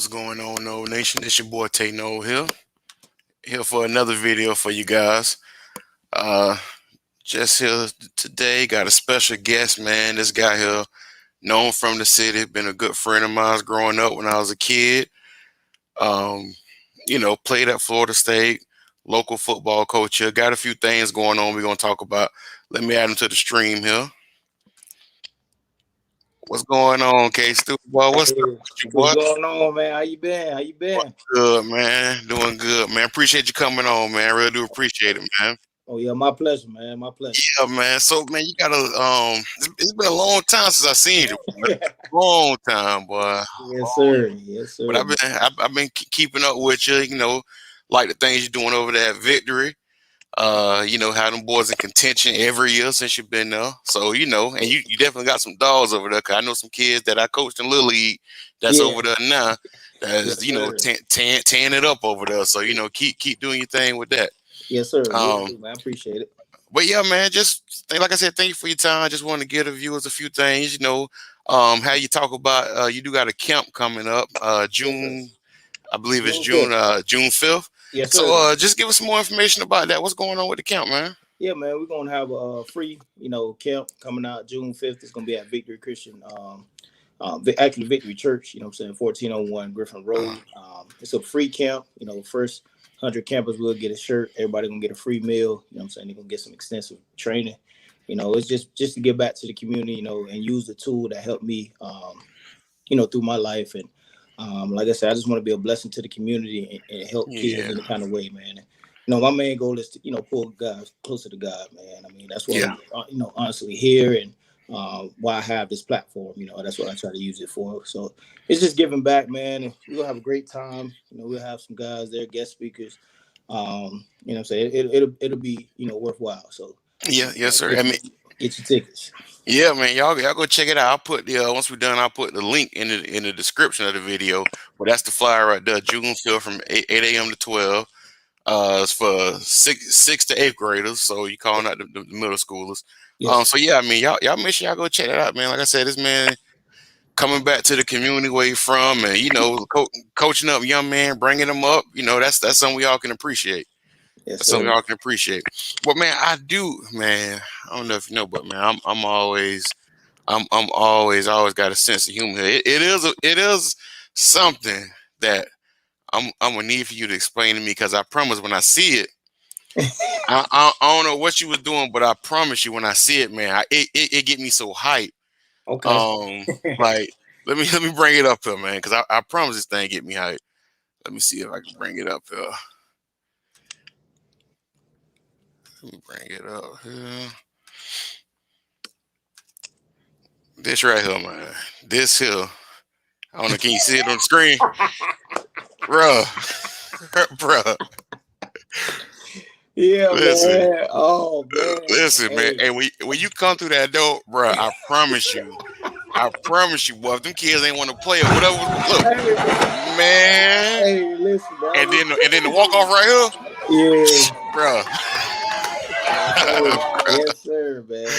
What's going on, Nole Nation? It's your boy Tay Nole here for another video for you guys. Uh, just here today, got a special guest, man. This guy here, known from the city, been a good friend of mine growing up when I was a kid. Um, played at Florida State, local football coach here. Got a few things going on we're gonna talk about. Let me add him to the stream here. What's going on, K Stewart? Boy, what's up Hey, with you, what's boy? going on, man? How you been? How you been? Good, man. Doing good, man. Appreciate you coming on, man. I really do appreciate it, man. Oh yeah, my pleasure, man. My pleasure. Yeah, man. So, man, you gotta it's been a long time since I seen you. Boy. Long time, boy. Yes, sir. Yes, But sir. I've been keeping up with you. Like the things you're doing over there at Victory. How them boys in contention every year since you've been there. So, and you definitely got some dogs over there. Cause I know some kids that I coached in Little League that's Yeah. over there now. That's Yes, sir. tearing it up over there. So keep doing your thing with that. Yes, sir. Will Um, do, man. I appreciate it. but yeah, man, like I said, thank you for your time. I just want to give the viewers a few things. How you talk about you do got a camp coming up Yes, sir. June. I believe it's June 5th. June 5th. Yes, So sir. just give us some more information about that. What's going on with the camp, man? Yeah, man. We're gonna have a free, camp coming out June 5th. It's gonna be at Victory Christian. Actually Victory Church. You know, what I'm saying 1401 Griffin Uh, Road. It's a free camp. First 100 campers will get a shirt. Everybody gonna get a free meal. You know, what I'm saying they're gonna get some extensive training. It's just to give back to the community. And use the tool that helped me. Through my life. And like I said, I just want to be a blessing to the community and help kids yeah, in any kind of way, man. My main goal is to, pull guys closer to God, man. I mean, that's what yeah, I'm, honestly here and why I have this platform. That's what I try to use it for. So it's just giving back, man. And we're gonna have a great time. We'll have some guys there, guest speakers. What I'm saying it'll be worthwhile. So yeah, yes, sir. get get your tickets. Yeah, man, y'all go check it out. I'll put the once we're done, I'll put the link in the description of the video. But that's the flyer right there, June 5th from 8 a.m. to 12. It's for six to eighth graders, so you calling out the middle schoolers. Yes. So yeah, I mean, y'all make sure y'all go check that out, man. Like I said, this man coming back to the community where he's from, and coaching up young man, bringing them up. That's something we all can appreciate. Yes, That's something sir. y'all can appreciate. But man, man. I don't know if you know, but man, I'm always got a sense of humor. It is something that I'm gonna need for you to explain to me because I promise when I see it, I don't know what you was doing, but I promise you when I see it, man, it get me so hyped. Okay. Um, like let me bring it up here, man, because I promise this thing get me hyped. Let me see if I can bring it up here. Let me bring it up here. This right here, man. This here. I don't know. Can you see it on the screen, bruh? Bruh. Yeah, Listen, man. Oh man. listen, man. Hey, And when you come through that door, bruh, I promise you, boy, if them kids ain't want to play or whatever, look, hey, man. man. Hey, listen, And bro. then the walk off right Yeah. here, bruh. Yes, sir. Yes, sir, man.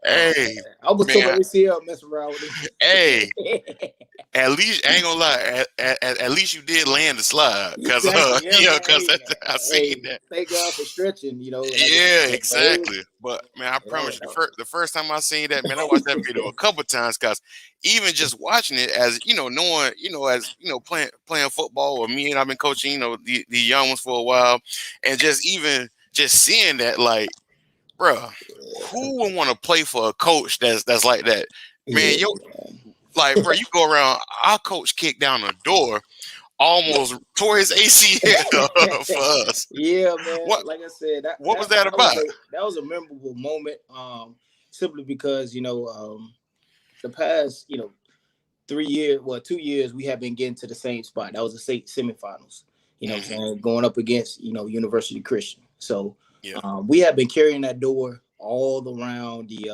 Hey, I was told my man. ACL messing around with Hey, it. at least I ain't gonna lie. At least you did land the slide, cause Exactly. Yeah, man. cause I seen Hey, that. thank God for stretching. Like I Yeah, said, but exactly. But man, I that promise was you, the first time I seen that, man, I watched that video a couple times because even just watching it, as knowing, playing football, or me and I've been coaching, the young ones for a while, and just seeing that, like, bruh, who would want to play for a coach that's like that, man? yeah, Like, bro, you go around. Our coach kicked down the door, almost tore his ACL for us. yeah, man. What Like I said, what was that about? that was a memorable moment. Simply because the past 3 years, well, 2 years, we have been getting to the same spot. That was the state semifinals. What I'm Hmm. saying, going up against University Christian. So Yeah, we have been carrying that door all around the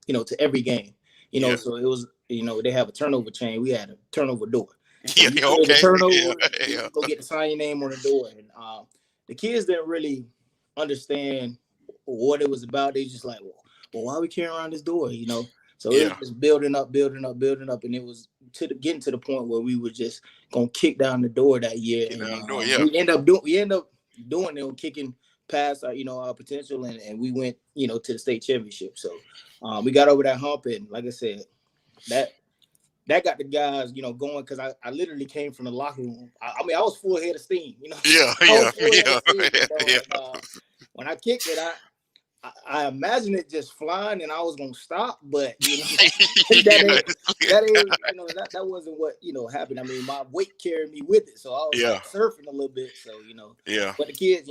to every game. yeah, So it was they have a turnover chain. We had a turnover door. So yeah, you yeah. create a Okay, yeah, turnover, you yeah. go get to sign your name on the door. And the kids didn't really understand what it was about. They just like, well, why are we carrying around this door? So it was Yeah. just building up, building up, building up, and it was getting to the point where we were just gonna kick down the door that year, Get and down the door. Yeah. we end up doing it, kicking past our our potential, and we went to the state championship. So we got over that hump, and like I said, that got the guys going, because I literally came from the locker room. I mean, I was full head of steam, Yeah. I was Yeah. full head of Yeah. steam, Yeah. and when I kicked it, I imagined it just flying and I was gonna stop, but that is that wasn't what happened. I mean, my weight carried me with it, so I was Yeah. like surfing a little bit. So Yeah. but the kids,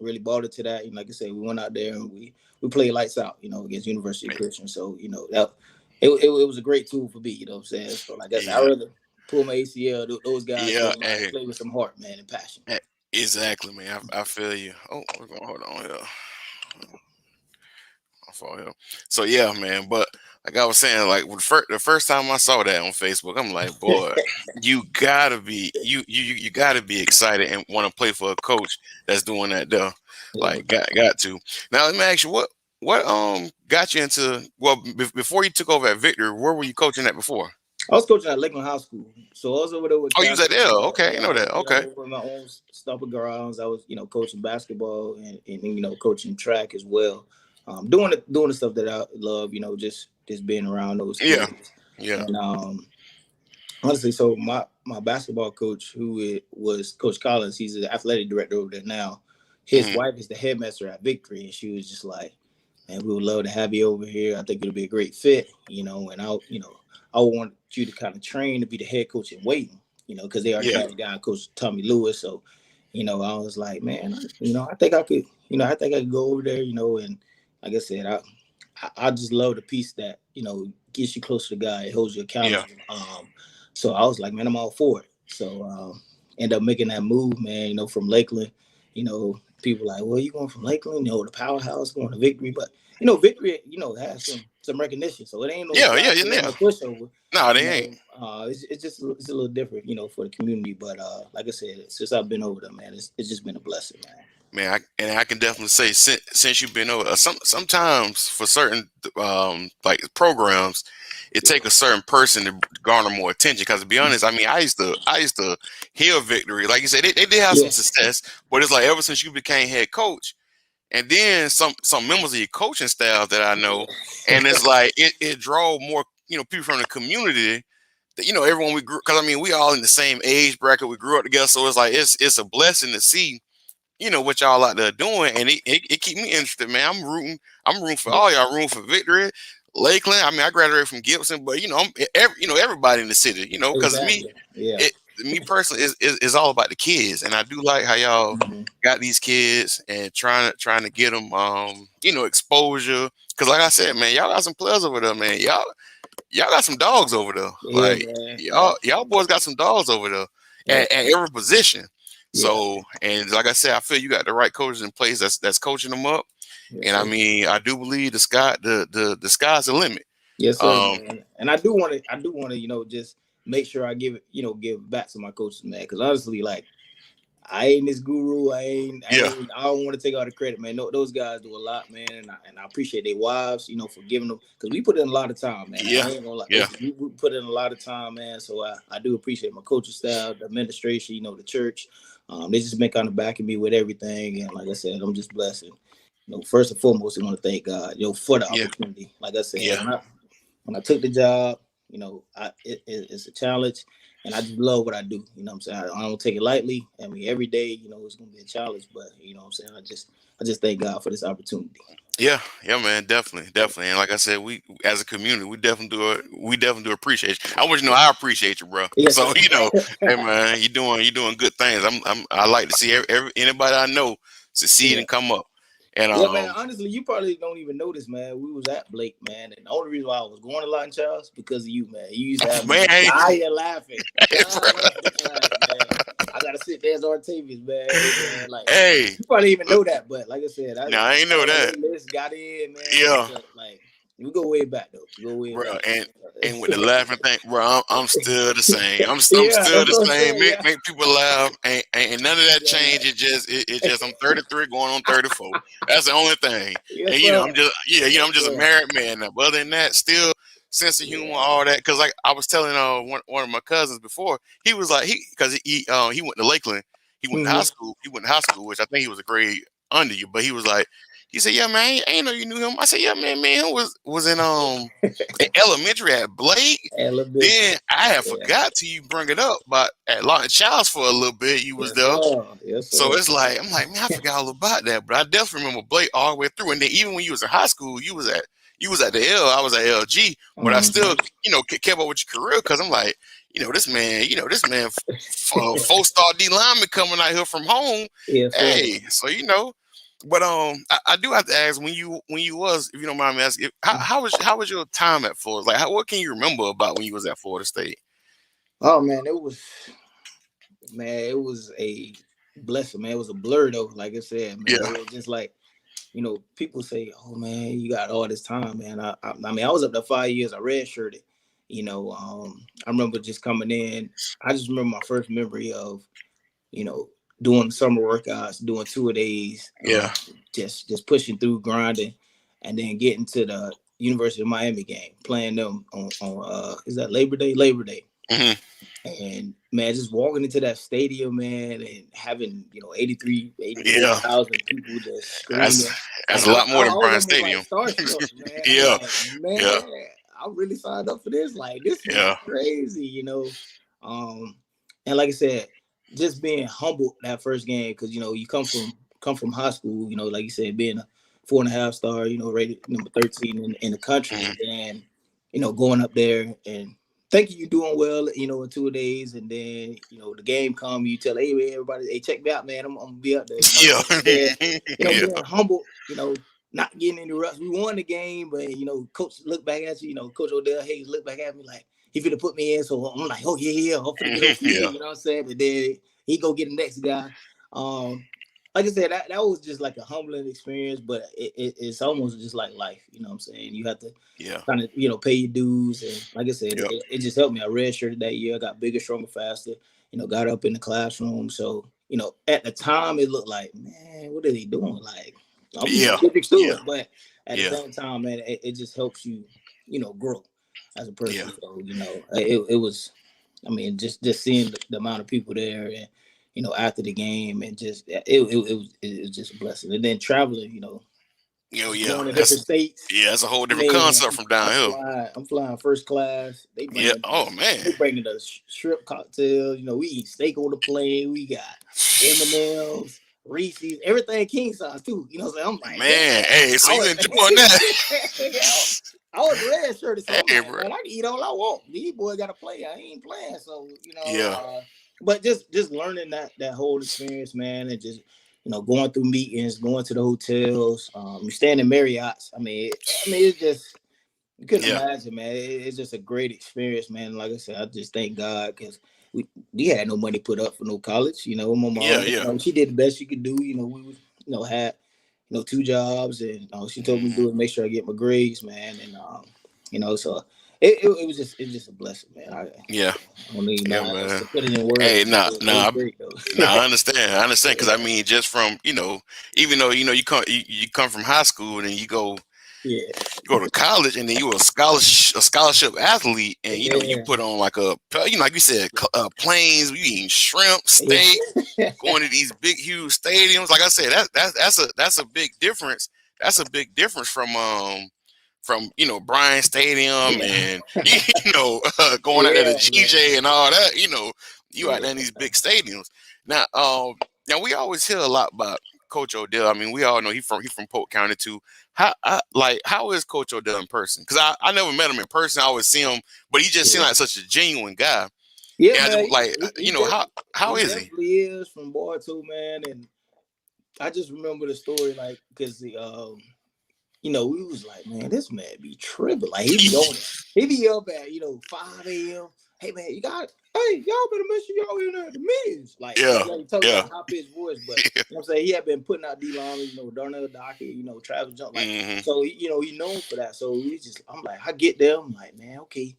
really bought it to that. And like I said, we went out there and we played lights out, against University of Christian. So that it was a great tool for me. You know what I'm saying? So like I said, I Yeah. rather pull my ACL. Those guys Yeah. play Hey, with some heart, man, and passion. exactly, man. I feel you. Oh, we're gonna hold on here. I follow him. So yeah, man. But like I was saying, like the first time I saw that on Facebook, I'm like, boy, you gotta be you gotta be excited and want to play for a coach that's doing that though. Yeah, no Like doubt. got to. Now let me ask you, what got you into, well, before you took over at Victory, where were you coaching at before? I was coaching at Lakeland High School, so I was over there with Oh, you was at Catholic. L. Okay, I Yeah, know that. I Okay. was over my own stomping grounds. I was, coaching basketball and coaching track as well. Doing the stuff that I love. Just being around those Yeah. kids. Yeah. And honestly, so my basketball coach, was Coach Collins, he's the athletic director over there now. His Hmm. wife is the headmaster at Victory, and she was just like, "Man, we would love to have you over here. I think it'll be a great fit, and I want you to kind of train to be the head coach in waiting, because they already Yeah. had a guy, Coach Tommy Lewis. So, I was like, man, I think I could, go over there, and like I said, I just love the piece that gets you close to the guy, it holds you Yeah. accountable. So I was like, man, I'm all for it. So end up making that move, man. From Lakeland, people like, well, you going from Lakeland, the powerhouse, going to Victory, but Victory, has some recognition, so it ain't no Yeah. Yeah. slap, Yeah. it ain't Yeah. no pushover. No, they ain't. It's just it's a little different, for the community. But like I said, since I've been over there, man, it's just been a blessing, man. Man, and I can definitely say since you've been over, sometimes for certain like programs, it Yeah, take a certain person to garner more attention. Because to be honest, I mean, I used to hear Victory, like you said, they did have some yeah, success, but it's like ever since you became head coach, and then some members of your coaching staff that I know, and it's like it draw more people from the community. That, everyone we grew, because I mean we all in the same age bracket, we grew up together, so it's like it's a blessing to see what y'all out there doing, and it keep me interested, man. I'm rooting for yeah, all y'all, rooting for Victory, Lakeland. I mean, I graduated from Gibson, but I'm everybody in the city, because exactly, yeah. me personally is all about the kids, and I do like how y'all Mhm. got these kids and trying to get them exposure. Because like I said, man, y'all got some players over there, man. Y'all got some dogs over there. Yeah, Like man. y'all boys got some dogs over there Hey, at every position. yeah, So, and like I said, I feel you got the right coaches in place that's coaching them up. yes, And I sir. mean, I do believe the sky's the limit. Yes, sir, Um, man. And I do want to, just make sure I give back to my coaches, man. Because honestly, like, I ain't this guru. yeah, I don't want to take all the credit, man. No, those guys do a lot, man. And I appreciate their wives, for giving them, because we put in a lot of time, man. I yeah, ain't gonna lie. yeah, We put in a lot of time, man. So I do appreciate my coaching staff, the administration, the church. They just been kind of backing me with everything. And like I said, I'm just blessed. And, first and foremost, I want to thank God, for the yeah, opportunity. Like I said, yeah, when I took the job, it's a challenge, and I just love what I do. You know what I'm saying? I don't take it lightly. I mean, every day, it's gonna be a challenge, but you know what I'm saying? I just thank God for this opportunity. yeah, yeah, man, definitely, definitely. And like I said, we as a community, we definitely do appreciate you. I want you to know I appreciate you, bro. Yes, So sir. hey man, you're doing good things. I like to see anybody I know succeed Yeah. and come up. And Yeah, man. Honestly, you probably don't even notice, man. We was at Blake, man, and the only reason why I was going a lot in Charles because of you, man. You used to have me man, hey, dying laughing, hey, dying bro, laughing in class, man. I gotta sit there as Artavius, man. Hey, man, like hey, you probably even know that, but like I said, I now I ain't got know on the that. wait list, got in, man. Yeah, But like, We go way back though. We go way bro. back. And with the laughing thing, bro, I'm still the same. I'm Yeah, still that's the what I'm same. saying. Yeah, Make people laugh. Ain't none of that yeah, change. It just I'm 33 going on 34. That's the only thing. And yes, sir. I'm Yes, just a sir. married man now. But other than that, still sense of humor, Yeah. all that. Cause like I was telling one of my cousins before, he was like he went to Lakeland. He went to high Hmm. school. He went to high school, which I think he was a grade under you. But he was like, he said, "Yeah, man, I ain't know you knew him." I said, "Yeah, man, him was in elementary at Blake." Elementary. Then I had Yeah. forgot till you bring it up, but at Lawton Childs for a little bit, you was Yes, there. sir. Yes, So sir. it's like I'm like, man, I forgot all about that. But I definitely remember Blake all the way through. And then even when you was in high school, you was at the L, I was at LG, but I Hmm. still kept up with your career because I'm like, this man, 4-star D lineman coming out here from home. Yes, sir. Hey, so but I do have to ask when you was, if you don't mind me asking, how was your time at Florida? Like, what can you remember about when you was at Florida State? Oh man, it was a blessing, man. It was a blur though. Like I said, man, Yeah, it was just like, people say, "Oh man, you got all this time, man." I mean, I was up there 5 years. I redshirted. I remember just coming in. I just remember my first memory of, you know, doing summer workouts, doing 2 days, yeah. just pushing through, grinding, and then getting to the University of Miami game, playing them on is that Labor Day? Labor Day. Hmm. And man, just walking into that stadium, man, and having 83, Yeah, 84,000 people just that's screaming. that's Like a I, lot more I, than I was Bryant almost like Stadium. starstruck, man. I'm Yeah, like, yeah, man, I really signed up for this. Like this is yeah, crazy. Um, and like I said, just being humbled that first game because you come from high school. Like you said, being a 4.5 star, rated number 13 in the country, mhm, and then going up there and thinking you're doing well, in 2 days, and then the game come, you tell, hey man, everybody, hey, check me out, man, I'm gonna be up there, yeah, and then yeah, being humble, not getting any rush. We won the game, but coach look back at you, Coach Odell Hayes look back at me like he finna put me in, so I'm like, oh yeah, I'm finna get mhm, up yeah, here, you know what I'm saying? And then he go get the next guy. Like I said, that was just like a humbling experience, but it's almost just like life, you know what I'm saying? You have to yeah, kind of pay your dues, and like I said, yep, it just helped me. I redshirted that year. I got bigger, stronger, faster. Got up in the classroom. So at the time it looked like, man, what are they doing? Like I'm Nole yeah, Kendrick yeah, Stewart, but at the yeah, same time, man, it just helps you grow as a yeah, person. So it was. I mean, just seeing the amount of people there, and after the game, and just it was just a blessing. And then traveling, yeah. going to That's different states. a whole different Man, concept from down here. I'm flying first class. Yeah. Oh man. They bringing us shrimp cocktails. We eat steak on the plane. We got M&Ms, Reese's, everything king size too. So I'm like, Man, damn. hey, so I you was, enjoying that? I was red shirted, so I'm Hey, like, bro. man, I can eat all I want. These boys got to play. I ain't playing, so Yeah, but just learning that whole experience, man, and just going through meetings, going to the hotels, staying in Marriott's. I mean, it's just you couldn't yeah, imagine, man. It's just a great experience, man. Like I said, I just thank God because we had no money put up for no college. My yeah, mom, yeah. she did the best she could do. We was, had two jobs, and she told me to Hmm. do it, make sure I get my grades, man, and so it was just a blessing, man. Yeah, I don't need yeah, not man. to put it in words. Hey, nah, It was nah, great though. nah. I understand. I understand because I Yeah, mean, just from even though you come from high school and then yeah, you go to college and then you were a scholarship athlete and you yeah, put on like like you said planes, you eating shrimp, steak, yeah, going to these big huge stadiums. Like I said, that's a big difference. That's a big difference from Bryan Stadium yeah, and going out there to yeah, GJ and all that. You out there in yeah, these big stadiums. Now, now we always hear a lot about Coach Odell. I mean, we all know he from Polk County too. How is Coach Odell in person? Because I never met him in person. I always see him, but he just seemed yeah. like such a genuine guy. Yeah, And I just man, like how he is he? definitely is from Bartow, man. And I just remember the story, like, because we was like, man, this man be tripping. Like he be on it. He be up at 5 a.m. Hey man, you got hey, y'all better make sure y'all in there at the meetings. Yeah. Like he talking Yeah. about high pitched voice, but you know what I'm saying, he had been putting out D linemen, Darnell Dockett, Travis Jones, like Hmm. so he known for that. So I'm like, I get there, I'm like, man, okay,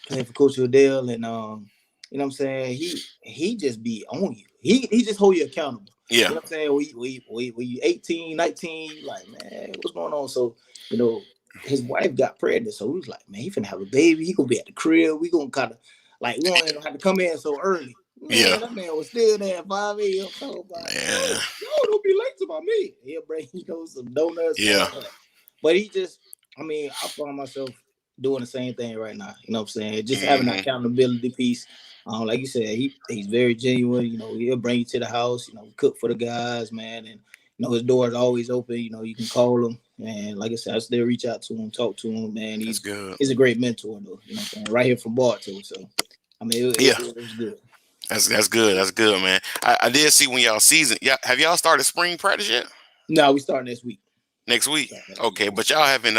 playing for Coach Odell, and you know what I'm saying, he just be on you. He just hold you accountable. Yeah. You know what I'm saying? When you 18, 19, you like, man, what's going on? So, you know, his wife got pregnant, so we was like, man, he finna have a baby. He gonna be at the crib. We gonna kind of like we don't have to come in so early. Yeah. Man, that man was still there at 5 a.m. talking about, Man. yo, don't be late to my meeting. He'll bring some donuts and Yeah. all that. But he just, I mean, I find myself doing the same thing right now. You know what I'm saying? Just having that Hmm. accountability piece. Like you said, he's very genuine. He'll bring you to the house. Cook for the guys, man, and his door is always open. You can call him, and like I said, I still reach out to him, talk to him, man. That's good. He's a great mentor, though. You know what I'm saying? Right here from Bartow. So, I mean, Yeah. it was good. That's good. That's good, man. I did see when y'all season. Yeah. Have y'all started spring practice yet? No, we start next week. Next week. Okay, but y'all haven't.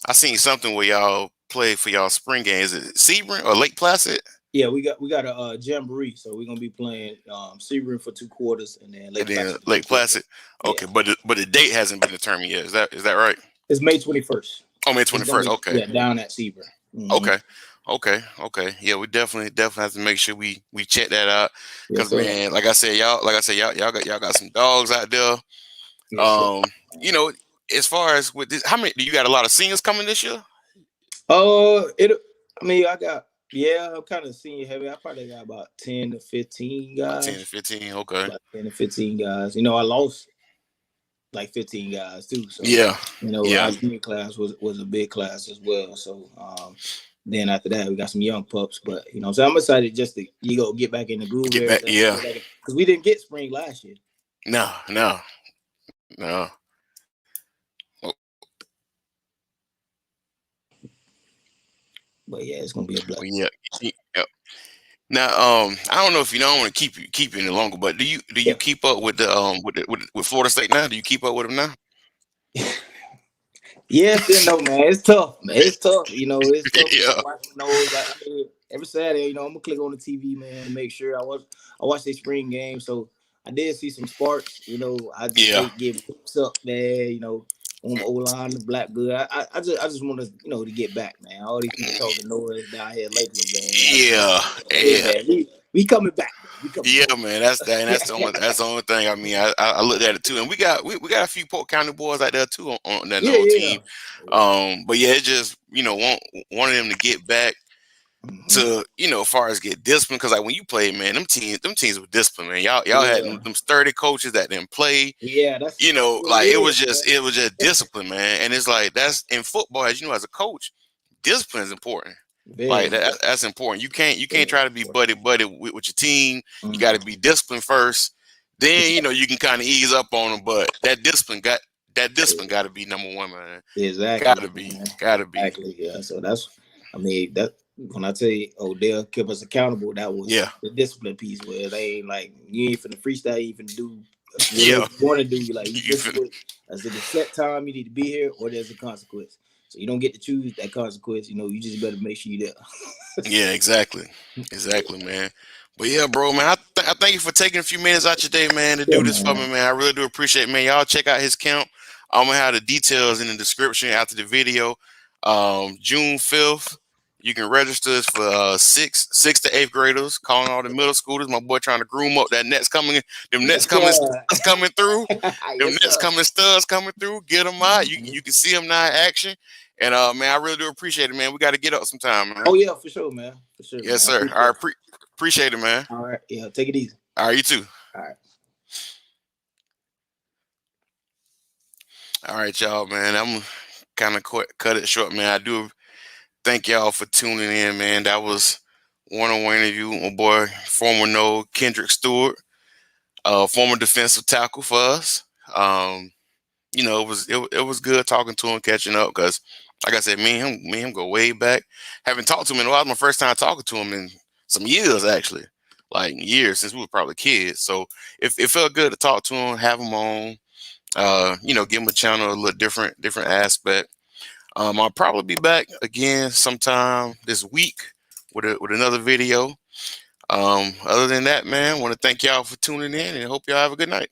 I seen something where y'all play for y'all spring game. Is it Sebring or Lake Placid? Yeah, we got a jamboree, so we're gonna be playing Sebring for 2 quarters, and then And Lake then Placid for two Lake quarters. Placid. Yeah, Okay, but the date hasn't been determined yet. Is that right? it's May 21st. Oh, May It's gonna 21st. be Okay. down at Sebring. Okay. Okay. Yeah, we definitely have to make sure we check that out. Yes, Cause sir. man, y'all got some dogs out there. Yes, sir. Um, you know, as far as with this, how many do you got? A lot of seniors coming this year? It. I mean, I'm kind of senior heavy. I probably got about 10 to 15 About 10 to guys. 15. Okay. About 10 to 15 guys. I lost like 15 guys too. So, Yeah. our Yeah. junior class was a big class as well. So, then after that, we got some young pups. But so I'm excited just to get back in the groove of Get back. everything. Yeah. Because we didn't get spring last year. No. No. No. Oh, But yeah, it's gonna be a oh, blessing. yeah. Yeah. Now, I don't know if you know. I don't want to keep you any longer, but do you Yeah. keep up with the with Florida State now? Do you keep up with them now? Yes and no, man. It's tough, man. It's tough. It's tough Yeah. watching those. Like, I mean, every Saturday, I'm gonna click on the TV, man, to make sure I watch their spring game. So I did see some sparks. I just Yeah. hate getting whips up there. On the O line, the black good. I just want to get back, man. All these people talking noise down here in Lakeland, man. I just want Yeah. hey, Yeah. man, we coming back, though. We coming Yeah, back. man, that's the only thing. I mean, I looked at it too, and we got a few Polk County boys out there too on that Yeah, old yeah, team. yeah. But yeah, it just want them to get back Hmm. to as far as get discipline, because like when you play, man, them teams were disciplined, man. Y'all had Yeah, them sturdy coaches that didn't play. yeah. That's what it Like is, it was just discipline, man. And it's like that's in football, as you know, as a coach, discipline is important. very Like important. that's important. You can't Very try to be buddy buddy with your team. You got to important. be disciplined first. Then you can kind of ease up on them. But that discipline got to be number one, man. Exactly, Got to be, man. got to be. Exactly. Yeah. So I mean, that when I tell you, Odell kept us accountable, that was Yeah, the discipline piece where they ain't like, you ain't finna freestyle, you ain't finna do whatever yeah. you want to do. You like, You this is fin- what, as it is set time, you need to be here, or there's a consequence. So you don't get to choose that consequence. You just better make sure you're there. Yeah, exactly, man. But yeah, bro, man, I thank you for taking a few minutes out your day, man, to Yeah, do this for me, man. man. I really do appreciate it, man. Y'all check out his camp. I'm gonna have the details in the description after the video. June 5th, you can register us for six to eighth graders, calling all the middle schoolers. My boy trying to groom up that next coming, them next Yes, coming sir. studs coming through, them Yes, next sir. coming studs coming through. Get them out. You Mhm. you can see them now in action. And man, I really do appreciate it, man. We got to get up sometime, man. Oh yeah, for sure, man. For sure, Yes, man. I sir. appreciate All it. right, appreciate it, man. All right. Yeah, take it easy. All right, you too. All right. All right, y'all, man. I'm kind of cut it short, man. I do thank y'all for tuning in, man. That was one-on-one interview with my boy, former Nole Kendrick Stewart, former defensive tackle for us. Um, it was good talking to him, catching up, because like I said, me and him go way back. Haven't talked to him in a while. It was my first time talking to him in some years, actually, like years since we were probably kids. So it felt good to talk to him, have him on. Give him a channel a little different aspect. I'll probably be back again sometime this week with another video. Other than that, man, want to thank y'all for tuning in and hope y'all have a good night.